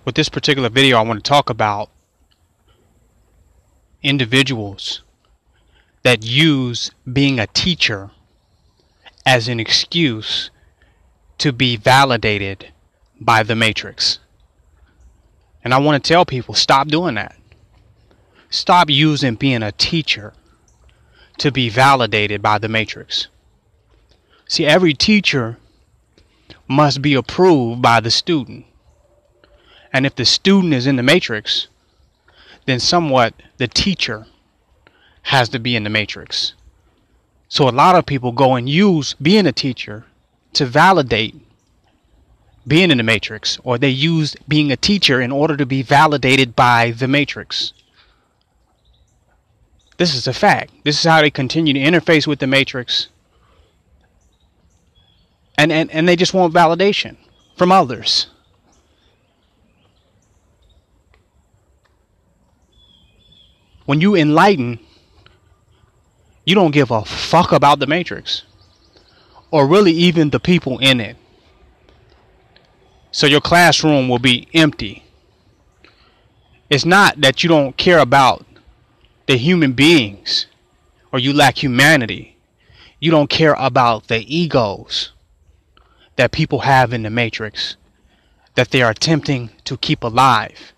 With this particular video, I want to talk about individuals that use being a teacher as an excuse to be validated by the Matrix. And I want to tell people, stop doing that. Stop using being a teacher to be validated by the Matrix. See, every teacher must be approved by the student. And if the student is in the Matrix, then somewhat the teacher has to be in the Matrix. So a lot of people go and use being a teacher to validate being in the Matrix, or they use being a teacher in order to be validated by the Matrix. This is a fact. This is how they continue to interface with the Matrix. And they just want validation from others. When you enlighten, you don't give a fuck about the Matrix, or really even the people in it. So your classroom will be empty. It's not that you don't care about the human beings, or you lack humanity. You don't care about the egos that people have in the Matrix, that they are attempting to keep alive,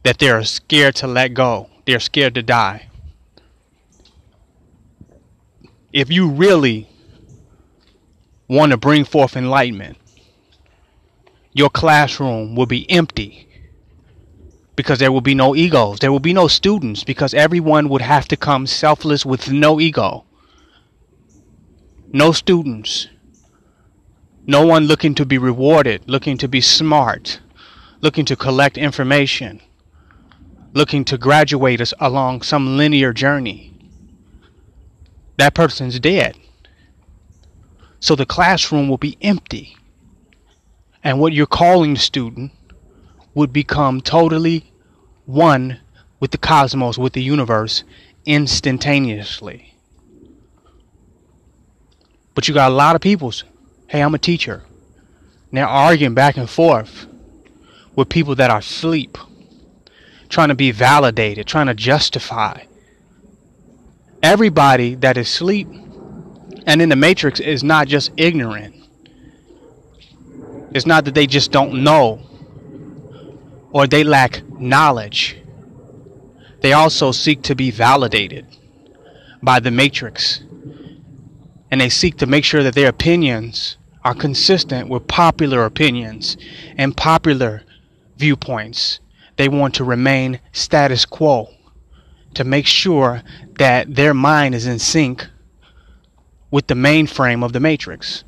that they are scared to let go. They're scared to die. If you really want to bring forth enlightenment, your classroom will be empty, because there will be no egos. There will be no students, because everyone would have to come selfless with no ego. No students. No one looking to be rewarded, looking to be smart, looking to collect information, looking to graduate us along some linear journey. That person's dead. So the classroom will be empty. And what you're calling the student would become totally one with the cosmos, with the universe, instantaneously. But you got a lot of people, hey, I'm a teacher. And they're arguing back and forth with people that are asleep, trying to be validated, trying to justify. Everybody that is asleep and in the Matrix is not just ignorant. It's not that they just don't know or they lack knowledge. They also seek to be validated by the Matrix. And they seek to make sure that their opinions are consistent with popular opinions and popular viewpoints. They want to remain status quo to make sure that their mind is in sync with the mainframe of the Matrix.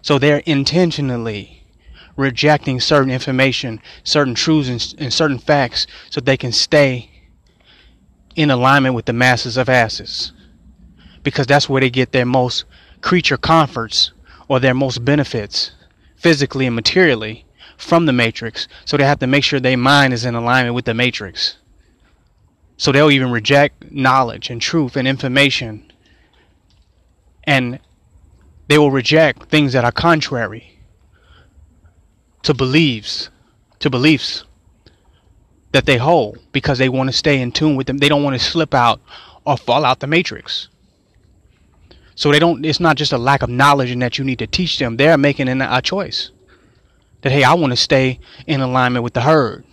So they're intentionally rejecting certain information, certain truths, and certain facts so they can stay in alignment with the masses of asses. Because that's where they get their most creature comforts or their most benefits, physically and materially, from the Matrix. So they have to make sure their mind is in alignment with the Matrix. So they'll even reject knowledge and truth and information. And they will reject things that are contrary to beliefs that they hold, because they want to stay in tune with them. They don't want to slip out or fall out the Matrix. So it's not just a lack of knowledge and that you need to teach them. They're making a choice that, hey, I want to stay in alignment with the herd.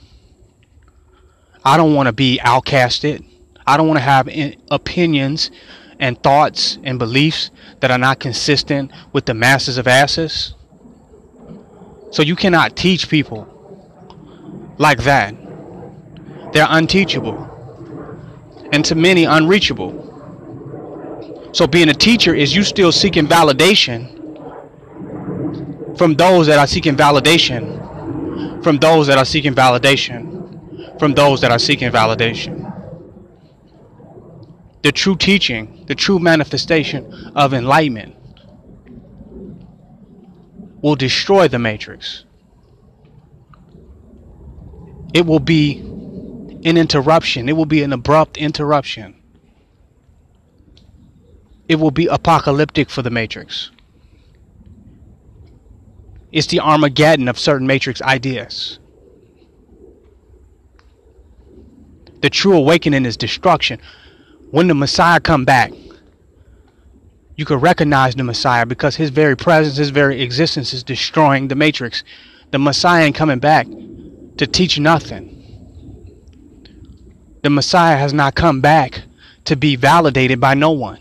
I don't want to be outcasted. I don't want to have opinions and thoughts and beliefs that are not consistent with the masses of asses. So you cannot teach people like that. They're unteachable, and to many unreachable. So being a teacher is you still seeking validation from those that are seeking validation, from those that are seeking validation, from those that are seeking validation. The true teaching, the true manifestation of enlightenment will destroy the Matrix. It will be an interruption. It will be an abrupt interruption. It will be apocalyptic for the Matrix. It's the Armageddon of certain Matrix ideas. The true awakening is destruction. When the Messiah come back, you can recognize the Messiah because his very presence, his very existence is destroying the matrix. The Messiah ain't coming back to teach nothing. The Messiah has not come back to be validated by no one.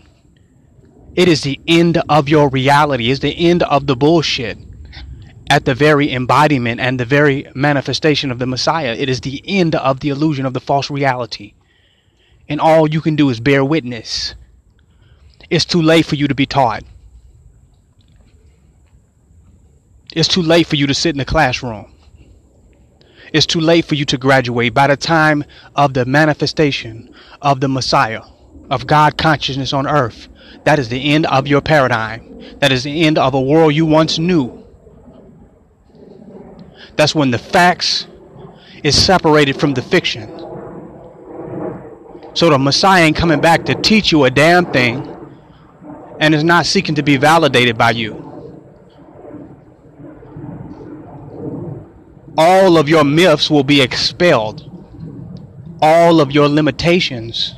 It is the end of your reality. It's the end of the bullshit. At the very embodiment and the very manifestation of the Messiah, it is the end of the illusion of the false reality. And all you can do is bear witness. It's too late for you to be taught. It's too late for you to sit in the classroom. It's too late for you to graduate. By the time of the manifestation of the Messiah, of God consciousness on earth, that is the end of your paradigm. That is the end of a world you once knew. That's when the facts is separated from the fiction. So the Messiah ain't coming back to teach you a damn thing and is not seeking to be validated by you. All of your myths will be expelled. All of your limitations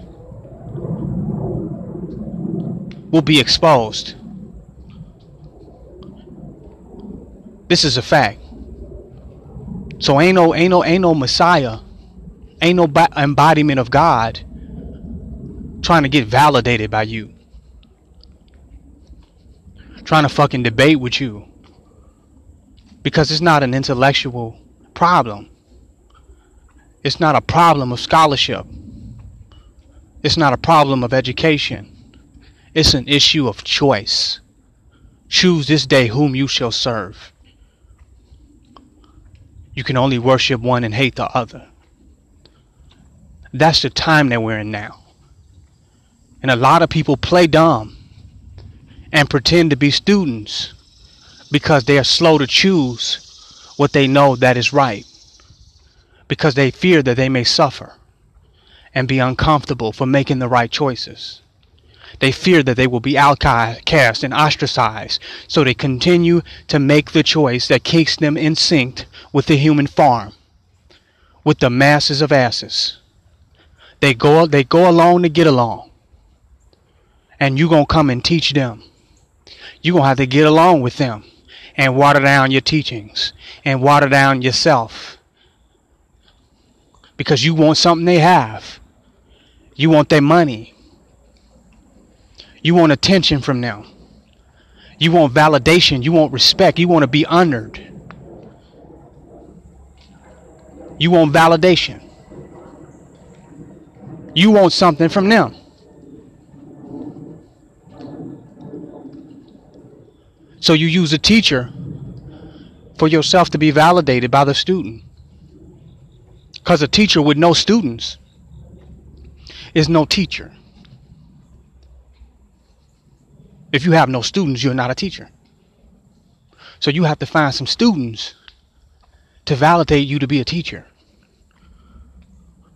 will be exposed. This is a fact. So ain't no Messiah, ain't no embodiment of God trying to get validated by you, trying to fucking debate with you, because it's not an intellectual problem. It's not a problem of scholarship. It's not a problem of education. It's an issue of choice. Choose this day whom you shall serve. You can only worship one and hate the other. That's the time that we're in now. And a lot of people play dumb and pretend to be students because they are slow to choose what they know that is right, because they fear that they may suffer and be uncomfortable for making the right choices. They fear that they will be outcast and ostracized, so they continue to make the choice that keeps them in sync with the human farm, with the masses of asses. They go along to get along, and you gonna come and teach them. You gonna have to get along with them and water down your teachings and water down yourself, because you want something they have. You want their money. You want attention from them. You want validation. You want respect. You want to be honored. You want validation. You want something from them. So you use a teacher for yourself to be validated by the student. Because a teacher with no students is no teacher. If you have no students, you're not a teacher. So you have to find some students to validate you to be a teacher.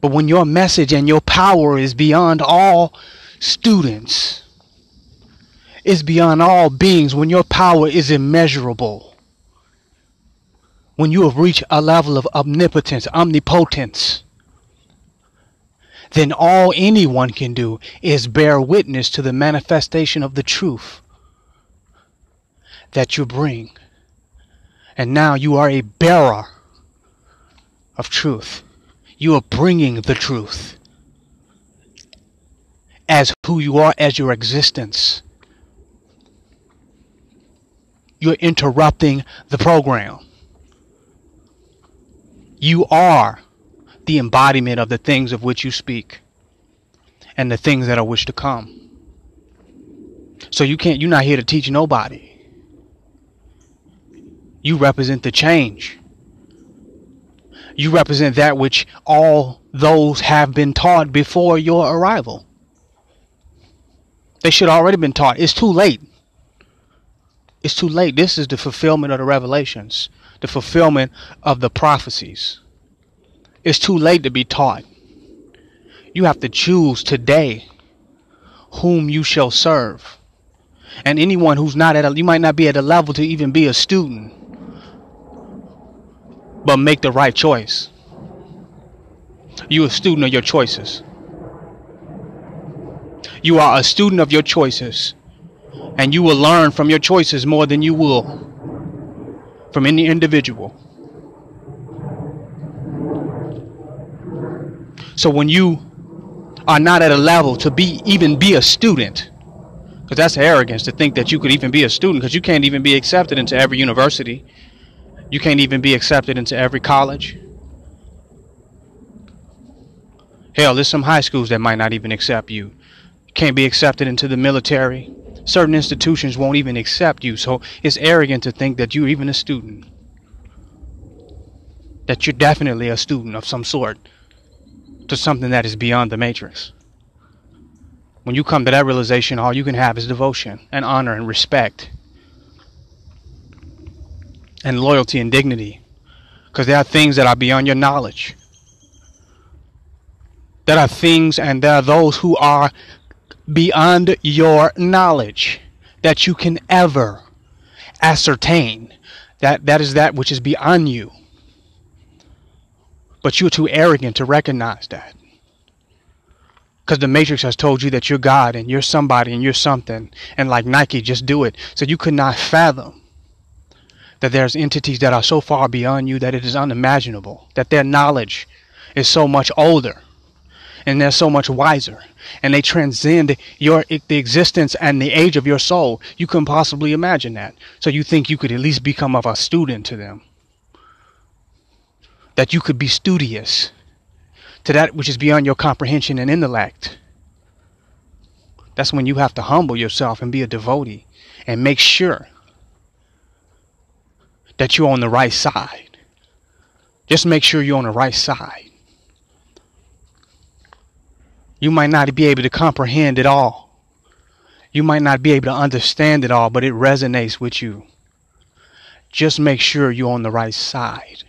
But when your message and your power is beyond all students, is beyond all beings, when your power is immeasurable, when you have reached a level of omnipotence, omnipotence, then all anyone can do is bear witness to the manifestation of the truth that you bring. And now you are a bearer of truth. You are bringing the truth as who you are, as your existence. You're interrupting the program. You are the embodiment of the things of which you speak and the things that are which to come. So you're not here to teach nobody. You represent the change. You represent that which all those have been taught before your arrival. They should have already been taught. It's too late. It's too late. This is the fulfillment of the revelations, the fulfillment of the prophecies. It's too late to be taught. You have to choose today whom you shall serve. And anyone who's not you might not be at a level to even be a student, but make the right choice. You're a student of your choices. You are a student of your choices. And you will learn from your choices more than you will from any individual. So when you are not at a level to even be a student, because that's arrogance to think that you could even be a student, because you can't even be accepted into every university. You can't even be accepted into every college. Hell, there's some high schools that might not even accept you. You can't be accepted into the military. Certain institutions won't even accept you. So it's arrogant to think that you're even a student. That you're definitely a student of some sort to something that is beyond the matrix. When you come to that realization, all you can have is devotion and honor and respect and loyalty and dignity. Because there are things that are beyond your knowledge. There are things and there are those who are beyond your knowledge that you can ever ascertain. That is that which is beyond you. But you're too arrogant to recognize that. Because the Matrix has told you that you're God and you're somebody and you're something. And like Nike, just do it. So you could not fathom that there's entities that are so far beyond you that it is unimaginable. That their knowledge is so much older. And they're so much wiser. And they transcend the existence and the age of your soul. You couldn't possibly imagine that. So you think you could at least become of a student to them. That you could be studious to that which is beyond your comprehension and intellect. That's when you have to humble yourself and be a devotee. And make sure that you're on the right side. Just make sure you're on the right side. You might not be able to comprehend it all. You might not be able to understand it all, but it resonates with you. Just make sure you're on the right side.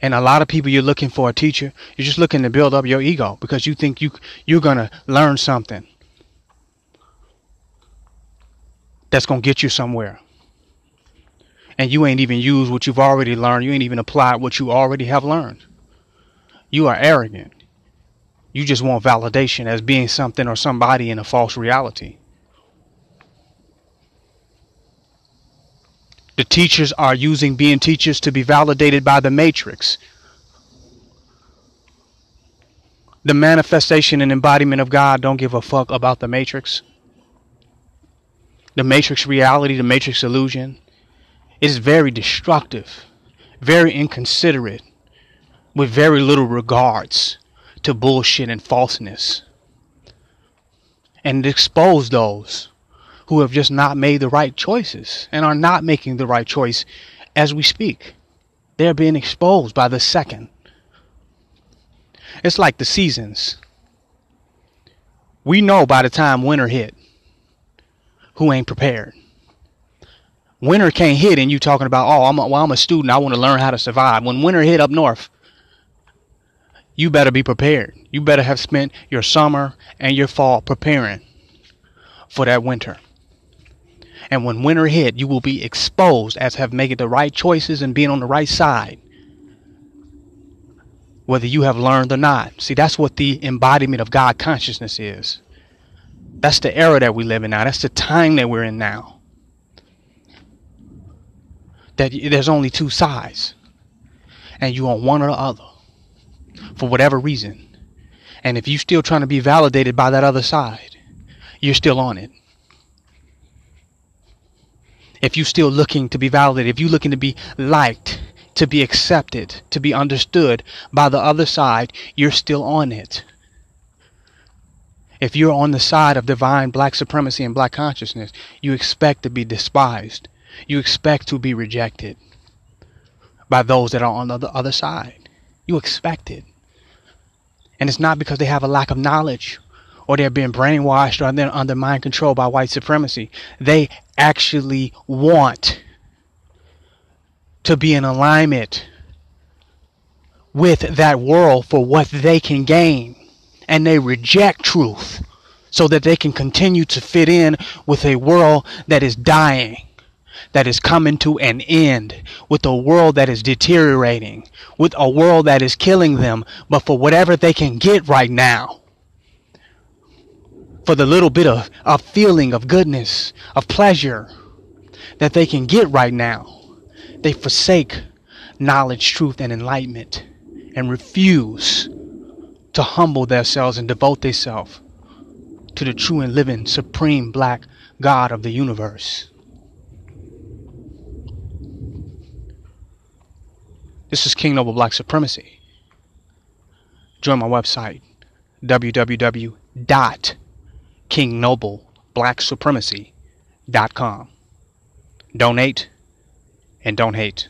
And a lot of people, you're looking for a teacher. You're just looking to build up your ego because you think you're going to learn something that's going to get you somewhere. And you ain't even used what you've already learned. You ain't even applied what you already have learned. You are arrogant. You just want validation as being something or somebody in a false reality. The teachers are using being teachers to be validated by the matrix. The manifestation and embodiment of God don't give a fuck about the matrix. The matrix reality, the matrix illusion is very destructive, very inconsiderate, with very little regards to bullshit and falseness. And expose those who have just not made the right choices and are not making the right choice as we speak. They're being exposed by the second. It's like the seasons. We know by the time winter hit who ain't prepared. Winter can't hit and you talking about, oh, I'm a student, I want to learn how to survive. When winter hit up north, you better be prepared. You better have spent your summer and your fall preparing for that winter. And when winter hit, you will be exposed as have made the right choices and being on the right side, whether you have learned or not. See, that's what the embodiment of God consciousness is. That's the era that we live in now. That's the time that we're in now. That there's only two sides, and you on one or the other for whatever reason. And if you're still trying to be validated by that other side, you're still on it. If you're still looking to be validated, if you're looking to be liked, to be accepted, to be understood by the other side, you're still on it. If you're on the side of divine black supremacy and black consciousness, you expect to be despised. You expect to be rejected by those that are on the other side. You expect it. And it's not because they have a lack of knowledge or they're being brainwashed or they're under mind control by white supremacy. They actually want to be in alignment with that world for what they can gain. And they reject truth so that they can continue to fit in with a world that is dying, that is coming to an end, with a world that is deteriorating, with a world that is killing them, but for whatever they can get right now, for the little bit of feeling of goodness, of pleasure that they can get right now, they forsake knowledge, truth, and enlightenment, and refuse to humble themselves and devote themselves to the true and living supreme black God of the universe. This is King Noble Black Supremacy. Join my website, www.KingNobleblacksupremacy.com. Donate and don't hate.